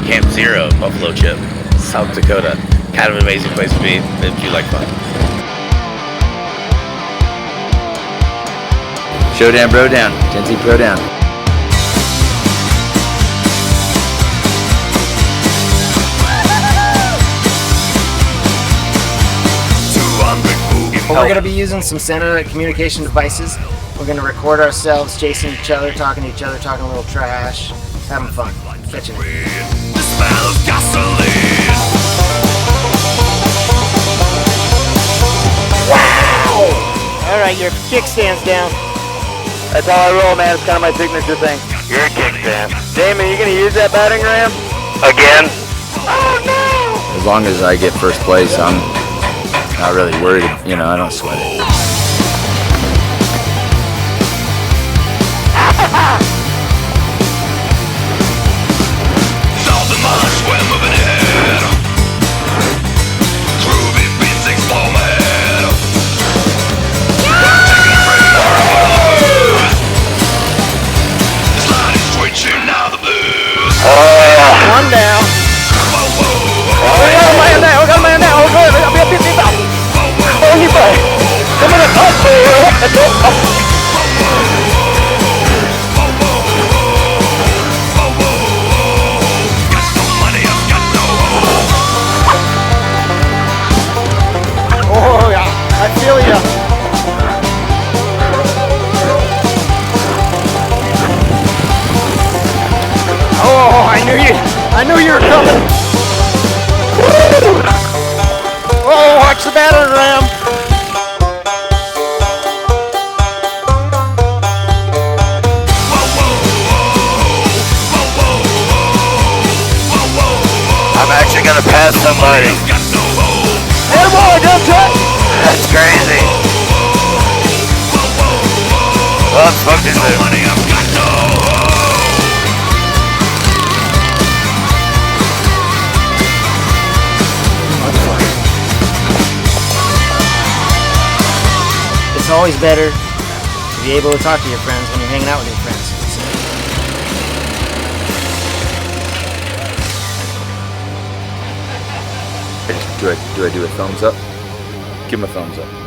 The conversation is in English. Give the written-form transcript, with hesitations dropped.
Camp Zero, Buffalo Chip, South Dakota. Kind of an amazing place to be if you like fun. Showdown, bro down. 10T Pro down. We're going to be using some SENA communication devices. We're going to record ourselves chasing each other, talking to each other, talking a little trash, having fun, catching it. The smell of gasoline. Wow! All right, your kickstand's down. That's how I roll, man. It's kind of my signature thing. You're a kickstand. Damon, you gonna use that batting ram? Again? Oh no! As long as I get first place, I'm not really worried. You know, I don't sweat it. Southern march, we're moving ahead. Groovy beats explode my head. Taking a break. This line is twitching now the blues. One down. Whoa, whoa, Oh, we got a man down. We got a man down. Oh, good. I'll be up 50 about. Oh, you play. Come on up. Oh, got no money, I've got no hope. oh, yeah. I feel ya. Oh, I knew you were coming. Woo! Oh, watch the battering ram. I'm actually gonna pass somebody. Got no hope. Hey, boy, don't touch. That's crazy. Well, I'm fucking there. Money, I've got no hope. It's always better to be able to talk to your friends when you're hanging out with your friends. Do I do a thumbs up? Give him a thumbs up.